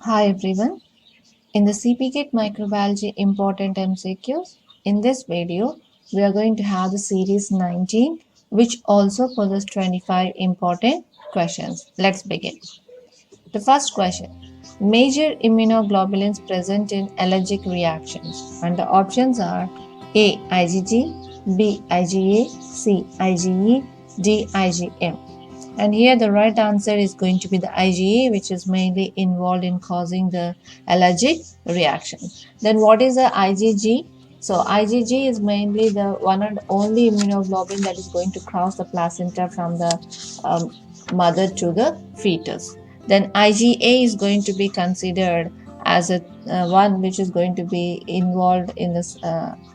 Hi everyone. In the CPKIT Microbiology Important MCQs, in this video, we are going to have the series 19, which also poses 25 important questions. Let's begin. The first question: major immunoglobulins present in allergic reactions, and the options are A. IgG, B. IgA, C. IgE, D. IgM. And here the right answer is going to be the IgA, which is mainly involved in causing the allergic reaction. Then what is the IgG? So IgG is mainly the one and only immunoglobulin that is going to cross the placenta from the mother to the fetus. Then IgA is going to be considered as a one which is going to be involved in this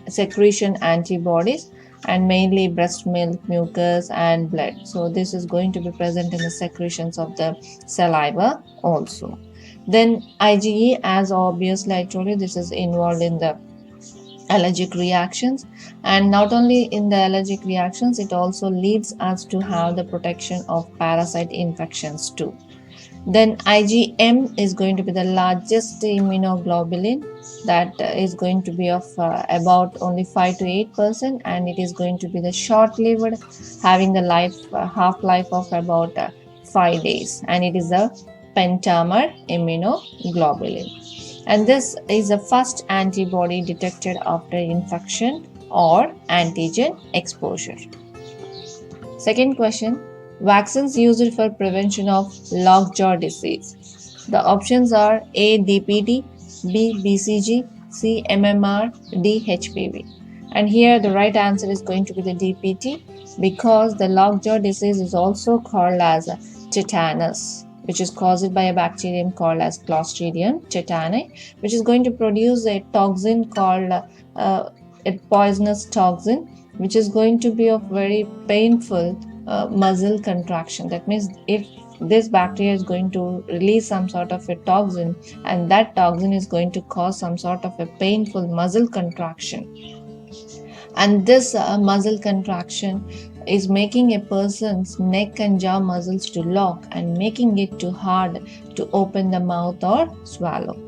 secretion antibodies and mainly breast milk, mucus, and blood. So this is going to be present in the secretions of the saliva also. Then IgE, as obviously I told you, this is involved in the allergic reactions, and not only in the allergic reactions, it also leads us to have the protection of parasite infections too. Then IgM is going to be the largest immunoglobulin that is going to be of about only 5 to 8%, and it is going to be the short-lived, having the half-life of about 5 days, and it is a pentamer immunoglobulin. And this is the first antibody detected after infection or antigen exposure. Second question: vaccines used for prevention of lockjaw disease. The options are A. DPT, B. BCG, C. MMR, D. HPV. And here the right answer is going to be the DPT, because the lockjaw disease is also called as tetanus, which is caused by a bacterium called as Clostridium tetani, which is going to produce a toxin called a poisonous toxin, which is going to be of very painful muscle contraction. That means if this bacteria is going to release some sort of a toxin, and that toxin is going to cause some sort of a painful muscle contraction, and this muscle contraction is making a person's neck and jaw muscles to lock and making it too hard to open the mouth or swallow.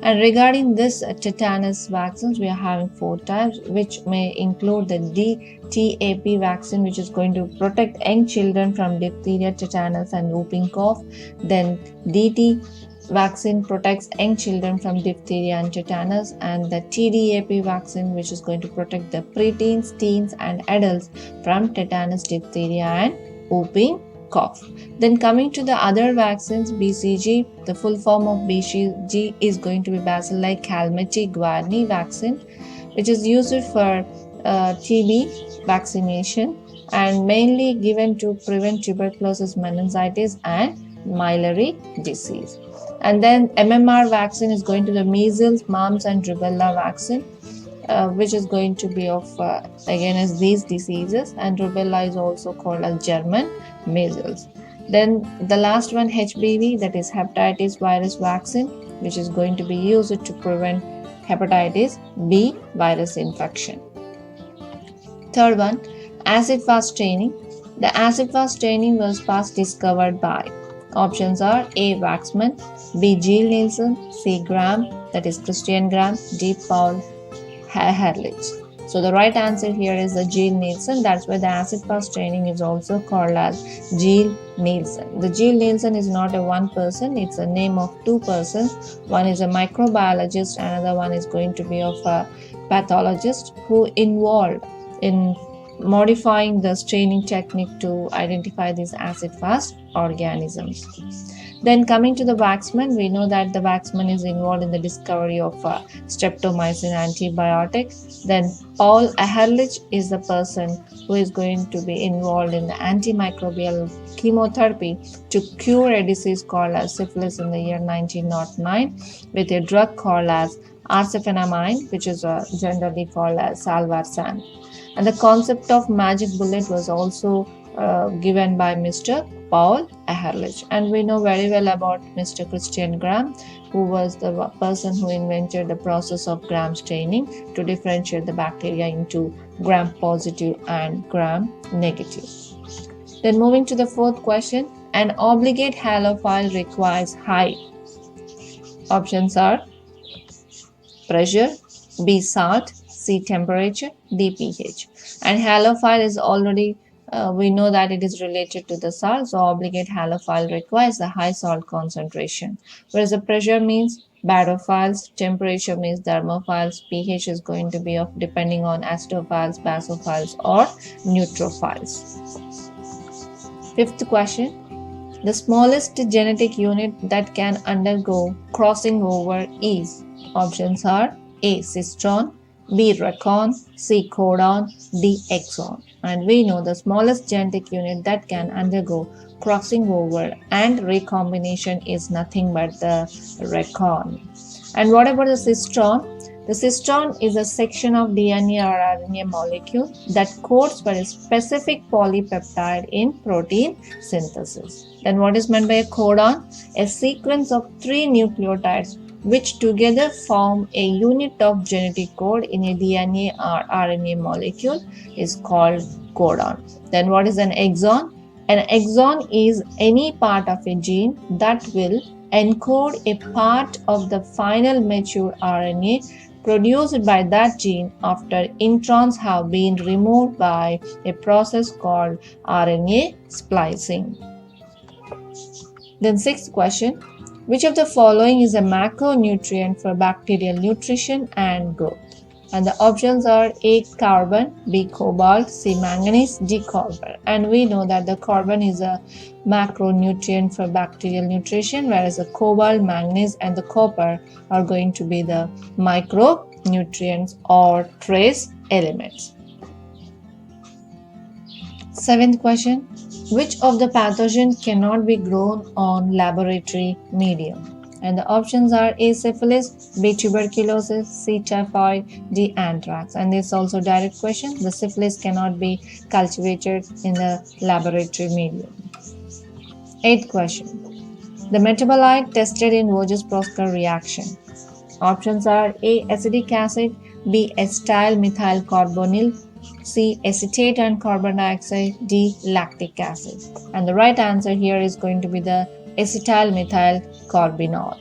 And regarding this tetanus vaccines, we are having 4 types, which may include the DTaP vaccine, which is going to protect young children from diphtheria, tetanus, and whooping cough. Then DT vaccine protects young children from diphtheria and tetanus, and the TDAP vaccine, which is going to protect the preteens, teens, and adults from tetanus, diphtheria, and whooping cough. Then coming to the other vaccines, BCG, the full form of BCG is going to be Bacilli calmette guarni vaccine, which is used for TB vaccination and mainly given to prevent tuberculosis, meningitis, and miliary disease. And then MMR vaccine is going to the measles, mumps, and rubella vaccine, which is going to be of against these diseases, and rubella is also called as German measles. Then the last one, HBV, that is hepatitis virus vaccine, which is going to be used to prevent hepatitis B virus infection. Third one, acid fast staining. The acid fast staining was first discovered by, options are A. Waxman, B. Gill Nielsen, C. Graham, that is Christian Graham, D. Paul Ehrlich. So the right answer here is the Gill Nielsen. That's why the acid fast staining is also called as Gill Nielsen. The Gill Nielsen is not a one person, it's a name of two persons. One is a microbiologist, another one is going to be of a pathologist who involved in modifying the staining technique to identify these acid fast organisms. Then coming to the Waxman, we know that the Waxman is involved in the discovery of streptomycin antibiotic. Then Paul Ehrlich is the person who is going to be involved in the antimicrobial chemotherapy to cure a disease called as syphilis in the year 1909 with a drug called as arfenamide, which is generally called as salvarsan. And the concept of magic bullet was also given by Mr. Paul Ehrlich. And we know very well about Mr. Christian Graham, who was the person who invented the process of Gram staining to differentiate the bacteria into Gram positive and Gram negative. Then moving to the fourth question, an obligate halophile requires high Options are pressure, B salt, C temperature, D pH. And halophile is already we know that it is related to the salt, so obligate halophile requires the high salt concentration. Whereas the pressure means badophiles, temperature means thermophiles, pH is going to be of depending on acidophiles, basophiles, or neutrophiles. Fifth question. The smallest genetic unit that can undergo crossing over is. Options are A. Cistron, B. Recon, C. Codon, D. Exon. And we know the smallest genetic unit that can undergo crossing over and recombination is nothing but the Recon. And what about the cistron? The cistron is a section of DNA or RNA molecule that codes for a specific polypeptide in protein synthesis. Then what is meant by a codon? A sequence of 3 nucleotides which together form a unit of genetic code in a DNA or RNA molecule is called codon. Then what is an exon? An exon is any part of a gene that will encode a part of the final mature RNA produced by that gene after introns have been removed by a process called RNA splicing. Then sixth question. Which of the following is a macronutrient for bacterial nutrition and growth? And the options are A. Carbon, B. Cobalt, C. Manganese, D. Copper. And we know that the carbon is a macronutrient for bacterial nutrition, whereas the cobalt, manganese, and the copper are going to be the micronutrients or trace elements. Seventh question. Which of the pathogens cannot be grown on laboratory medium? And the options are A. Syphilis, B. Tuberculosis, C. Typhoid, D. Anthrax. And this is also a direct question. The syphilis cannot be cultivated in the laboratory medium. Eighth question. The metabolite tested in Voges-Proskauer reaction. Options are A. Acetic acid, B. Acetyl methyl carbonyl, C. Acetate and carbon dioxide, D. Lactic acid. And the right answer here is going to be the acetyl methyl carbinol.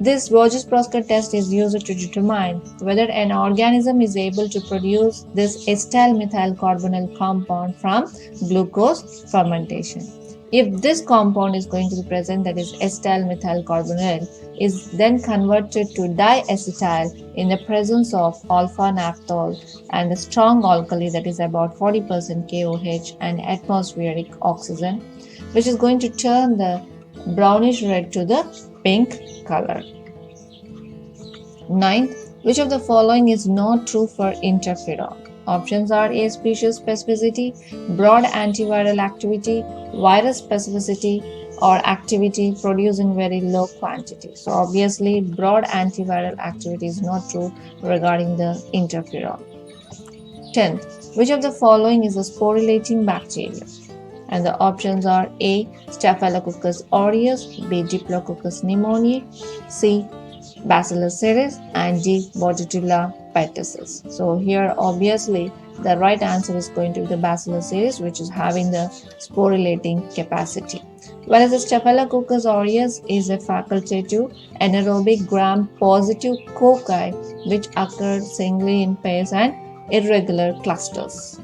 This Voges-Proskauer test is used to determine whether an organism is able to produce this acetyl methyl carbonyl compound from glucose fermentation. If this compound is going to be present, that is acetyl methyl carbonyl, is then converted to diacetyl in the presence of alpha-naphthol and a strong alkali, that is about 40% KOH and atmospheric oxygen, which is going to turn the brownish red to the pink color. Ninth, which of the following is not true for interferon? Options are A. Species specificity, broad antiviral activity, virus specificity, or activity produced in very low quantity. So obviously broad antiviral activity is not true regarding the interferon. 10th, which of the following is a sporulating bacteria? And the options are A. Staphylococcus aureus, B. Diplococcus pneumoniae, C. Bacillus cereus, and D. Bordetella pertussis. So here obviously the right answer is going to be the Bacillus cereus, which is having the sporulating capacity. Whereas the Staphylococcus aureus is a facultative anaerobic gram-positive cocci which occur singly in pairs and irregular clusters.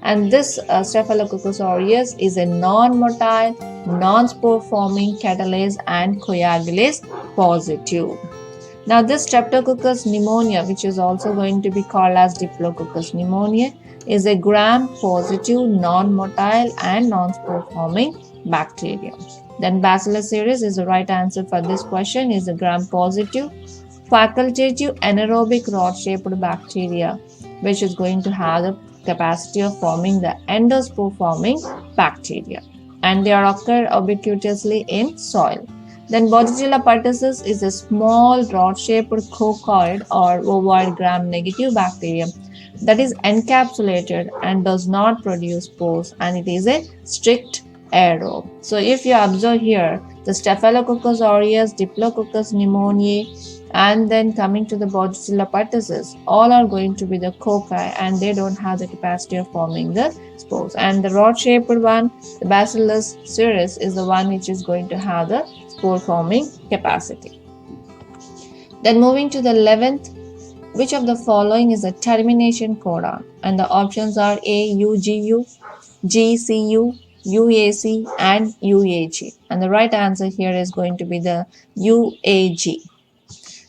And this Staphylococcus aureus is a non-motile, non-spore forming catalase and coagulase positive. Now this Streptococcus pneumonia, which is also going to be called as Diplococcus pneumoniae, is a gram-positive, non-motile and non-spore forming bacteria. Then Bacillus cereus is the right answer for this question, is a gram-positive, facultative anaerobic rod-shaped bacteria, which is going to have the capacity of forming the endospore forming bacteria, and they are occur ubiquitously in soil. Then Bordetella pertussis is a small rod-shaped coccoid or ovoid gram-negative bacterium that is encapsulated and does not produce spores, and it is a strict aerobe. So if you observe here, the Staphylococcus aureus, Diplococcus pneumoniae, and then coming to the Bordetella pertussis, all are going to be the cocci and they don't have the capacity of forming the spores. And the rod-shaped one, the Bacillus cereus, is the one which is going to have the spore forming capacity. Then moving to the 11th, which of the following is a termination codon? And the options are A, UGU, GCU, UAC and UAG. And the right answer here is going to be the UAG.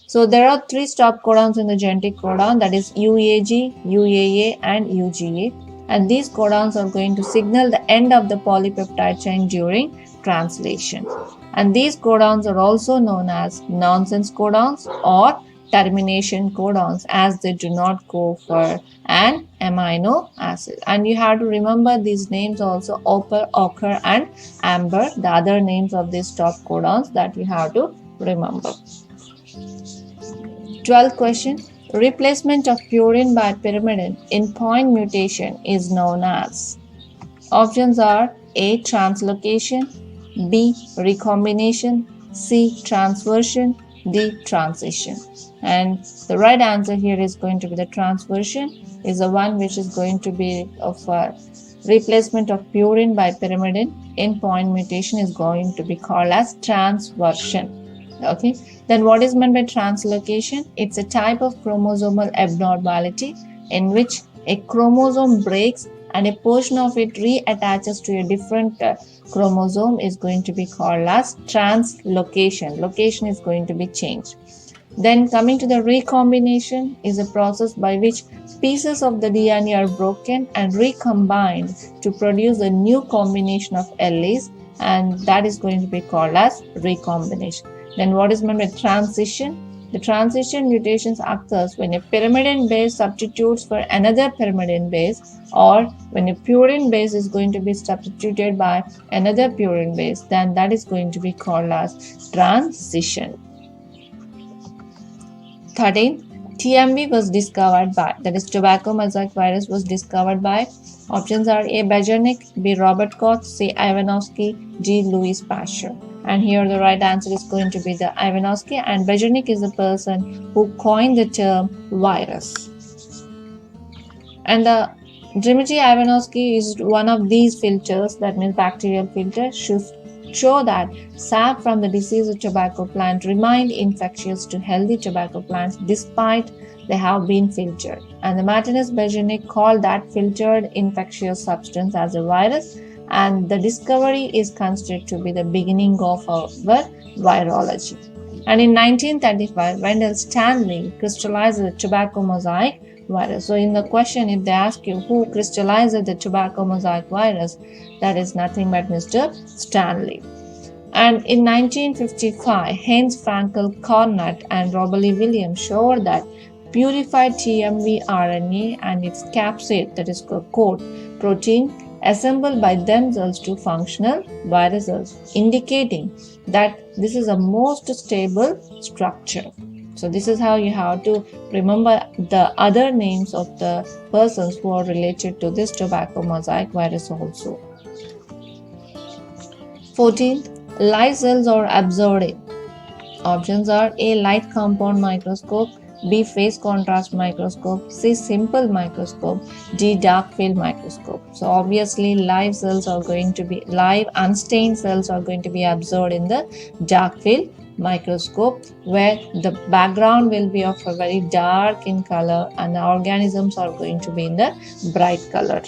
So there are three stop codons in the genetic codon, that is UAG, UAA and UGA. And these codons are going to signal the end of the polypeptide chain during translation. And these codons are also known as nonsense codons or termination codons, as they do not go for an amino acid. And you have to remember these names also: ochre and amber, the other names of these stop codons that you have to remember. 12th question. Replacement of purine by pyrimidine in point mutation is known as. Options are A, translocation, B, recombination, C, transversion, D, transition. And the right answer here is going to be the transversion, is the one which is going to be of replacement of purine by pyrimidine in point mutation is going to be called as transversion. Okay. Then what is meant by translocation? It's a type of chromosomal abnormality in which a chromosome breaks and a portion of it reattaches to a different chromosome is going to be called as translocation. Location is going to be changed. Then coming to the recombination is a process by which pieces of the DNA are broken and recombined to produce a new combination of alleles, and that is going to be called as recombination. Then what is meant by transition? The transition mutations occurs when a pyrimidine base substitutes for another pyrimidine base, or when a purine base is going to be substituted by another purine base, then that is going to be called as transition. 13. TMV was discovered by, that is tobacco mosaic virus was discovered by. Options are A, Bejernik, B, Robert Koch, C, Ivanovsky, D, Louis Pasteur. And here the right answer is going to be the Ivanovsky, and Bejernik is the person who coined the term virus. And the Dmitry Ivanovsky is one of these filters, that means bacterial filter, show that sap from the diseased tobacco plant remained infectious to healthy tobacco plants despite they have been filtered. And the Martinez Bejernik called that filtered infectious substance as a virus, and the discovery is considered to be the beginning of our virology. And in 1935, Wendell Stanley crystallized the tobacco mosaic virus. So in the question, if they ask you who crystallized the tobacco mosaic virus, that is nothing but Mr. Stanley. And in 1955, Heinz Frankel Cornett and Robert Lee Williams showed that purified TMV RNA and its capsid, that is coat protein, assemble by themselves to functional viruses, indicating that this is a most stable structure. So this is how you have to remember the other names of the persons who are related to this tobacco mosaic virus also. 14th, live cells are observed in. Options are A, light compound microscope, B, phase contrast microscope, C, simple microscope, D, dark field microscope. So obviously live cells are going to be, live unstained cells are going to be observed in the dark field microscope, where the background will be of a very dark in color and the organisms are going to be in the bright color.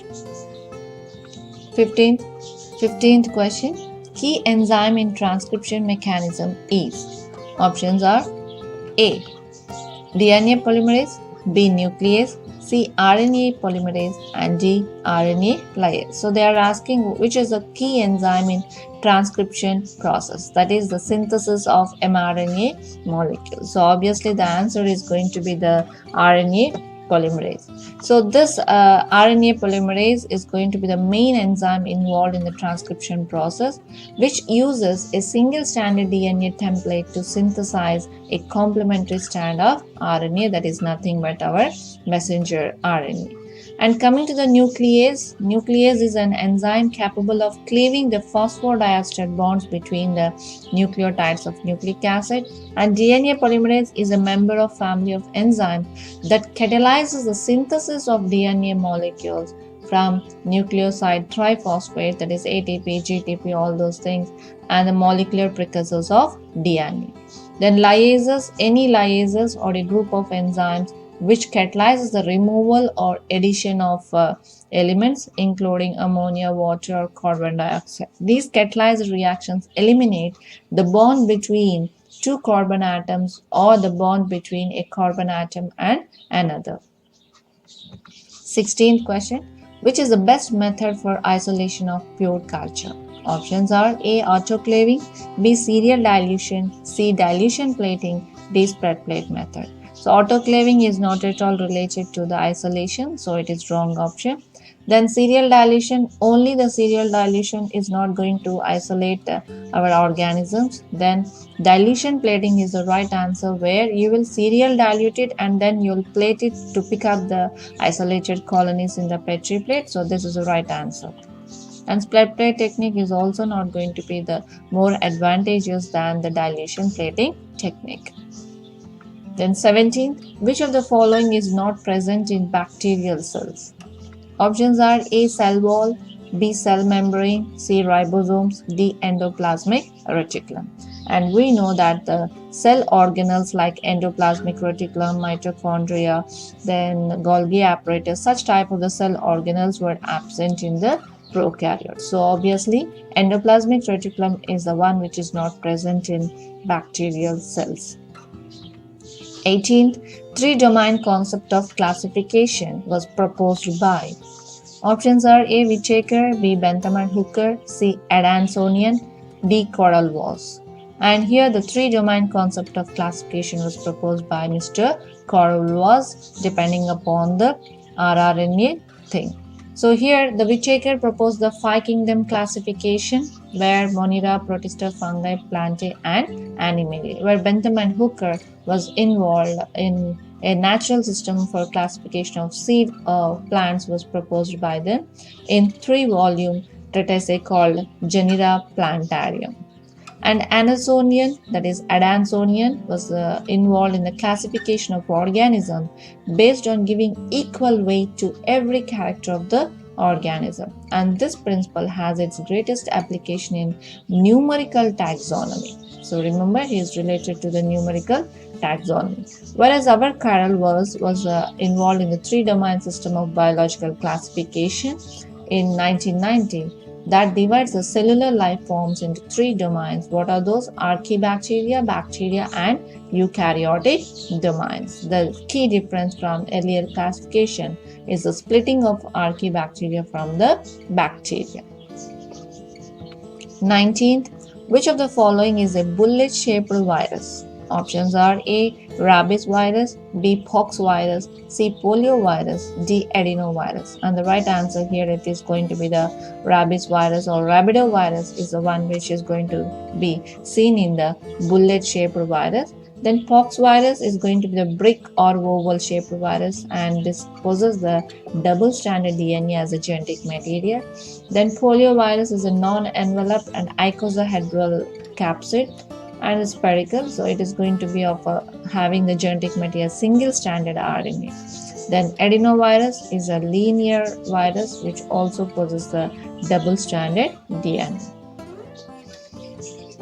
15th question. Key enzyme in transcription mechanism is. Options are A, DNA polymerase, B, nuclease, C, RNA polymerase, and D, RNA polymerase. So they are asking which is the key enzyme in transcription process, that is the synthesis of mRNA molecules. So obviously the answer is going to be the RNA polymerase. So this RNA polymerase is going to be the main enzyme involved in the transcription process, which uses a single stranded DNA template to synthesize a complementary strand of RNA, that is nothing but our messenger RNA. And coming to the nuclease, nuclease is an enzyme capable of cleaving the phosphodiester bonds between the nucleotides of nucleic acid. And DNA polymerase is a member of family of enzymes that catalyzes the synthesis of DNA molecules from nucleoside triphosphate, that is ATP, GTP, all those things, and the molecular precursors of DNA. Then lyases, any lyases or a group of enzymes which catalyzes the removal or addition of elements including ammonia, water, or carbon dioxide. These catalyzed reactions eliminate the bond between two carbon atoms or the bond between a carbon atom and another. 16th question. Which is the best method for isolation of pure culture? Options are A. Autoclaving, B. Serial dilution, C. Dilution plating, D. Spread plate method. So autoclaving is not at all related to the isolation, so it is wrong option. Then serial dilution, only the serial dilution is not going to isolate our organisms. Then dilution plating is the right answer, where you will serial dilute it and then you will plate it to pick up the isolated colonies in the Petri plate. So this is the right answer. And spread plate technique is also not going to be the more advantageous than the dilution plating technique. Then 17th, which of the following is not present in bacterial cells? Options are A. Cell wall, B. Cell membrane, C. Ribosomes, D. Endoplasmic reticulum. And we know that the cell organelles like endoplasmic reticulum, mitochondria, then Golgi apparatus, such type of the cell organelles were absent in the prokaryotes. So obviously endoplasmic reticulum is the one which is not present in bacterial cells. 18th, three-domain concept of classification was proposed by. Options are A. Whittaker, B. Bentham and Hooker, C. Adansonian, D. Correll-Woese. And here the three-domain concept of classification was proposed by Mr. Correll-Woese, depending upon the rRNA thing. So here the Whittaker proposed the 5-kingdom classification, where Monera, Protista, fungi, plantae and animalia, where Bentham and Hooker was involved in a natural system for classification of seed plants was proposed by them in 3-volume treatise called Genera Plantarium. And Adansonian, that is Adansonian, was involved in the classification of organisms based on giving equal weight to every character of the organism. And this principle has its greatest application in numerical taxonomy. So remember, he is related to the numerical taxonomy. Whereas our Correll-Woese was involved in the 3-domain system of biological classification in 1919. That divides the cellular life forms into 3 domains. What are those? Archaebacteria, bacteria and eukaryotic domains. The key difference from earlier classification is the splitting of archaebacteria from the bacteria. 19th, which of the following is a bullet-shaped virus? Options are A. Rabies virus, B. Pox virus, C. Polio virus, D. Adenovirus. And the right answer here, it is going to be the rabies virus or rabidovirus is the one which is going to be seen in the bullet-shaped virus. Then pox virus is going to be the brick or oval-shaped virus, and this possesses the double-stranded DNA as a genetic material. Then polio virus is a non-enveloped and icosahedral capsid and is spherical, so it is going to be of having the genetic material single-stranded RNA. Then adenovirus is a linear virus which also possesses the double-stranded DNA.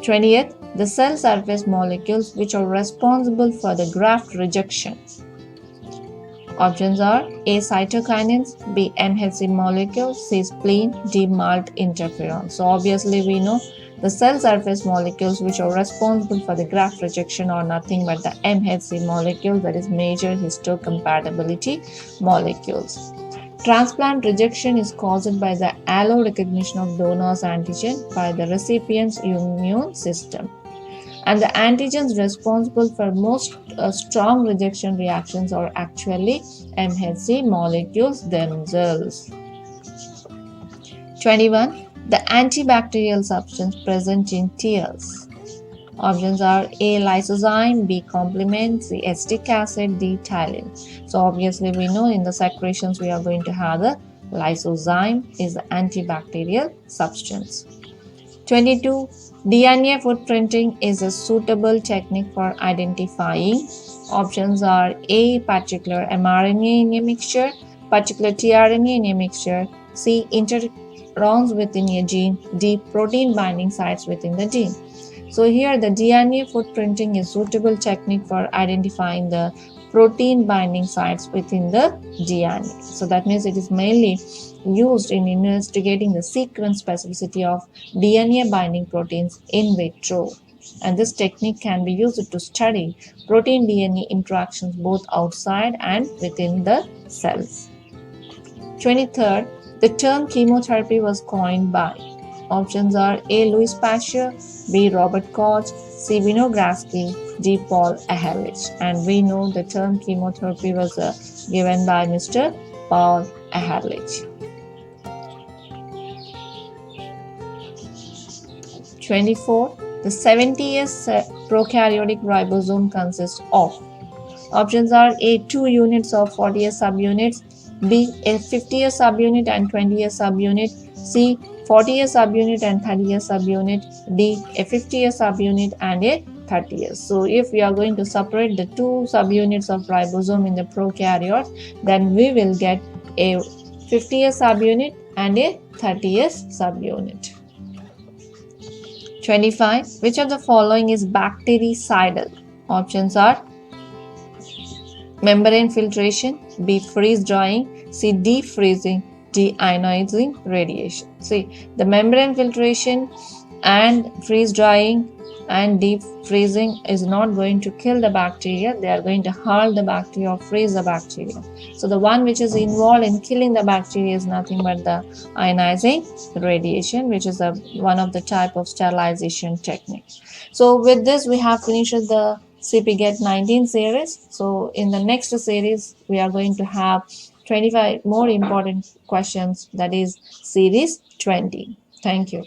20th, the cell surface molecules which are responsible for the graft rejection. Options are A. Cytokinins, B. MHC molecules, C. Spleen, D. MALT interferon. So obviously we know the cell surface molecules which are responsible for the graft rejection are nothing but the MHC molecules, that is major histocompatibility molecules. Transplant rejection is caused by the allo-recognition of donor's antigen by the recipient's immune system. And the antigens responsible for most strong rejection reactions are actually MHC molecules themselves. 21. The antibacterial substance present in tears. Options are A. Lysozyme, B. Complement, C. Acetic acid, D. Ptyalin. So obviously we know in the secretions we are going to have the lysozyme is the antibacterial substance. 22. DNA footprinting is a suitable technique for identifying. Options are A. Particular mRNA in a mixture, particular tRNA in a mixture, C. Interons within a gene, D. Protein binding sites within the gene. So here the DNA footprinting is suitable technique for identifying the protein binding sites within the DNA. So that means it is mainly used in investigating the sequence specificity of DNA binding proteins in vitro. And this technique can be used to study protein DNA interactions both outside and within the cells. 23rd, the term chemotherapy was coined by. Options are A. Louis Pasteur, B. Robert Koch, C. Vinogradsky, D. Paul Ehrlich. And we know the term chemotherapy was given by Mr. Paul Ehrlich. 24. The 70S prokaryotic ribosome consists of. Options are A. 2 units of 40S subunits, B. A 50S subunit and 20S subunit, C. 40S subunit and 30S subunit, D. A 50S subunit and a 30S. So if we are going to separate the two subunits of ribosome in the prokaryotes, then we will get a 50S subunit and a 30S subunit. 25. Which of the following is bactericidal? Options are membrane filtration, B. freeze drying, C. deep freezing, D. ionizing radiation. See, the membrane filtration and freeze drying and deep freezing is not going to kill the bacteria. They are going to halt the bacteria or freeze the bacteria. So the one which is involved in killing the bacteria is nothing but the ionizing radiation, which is one of the type of sterilization technique. So with this we have finished the CPGAT 19 series. So in the next series we are going to have 25 more important questions, that is series 20. Thank you.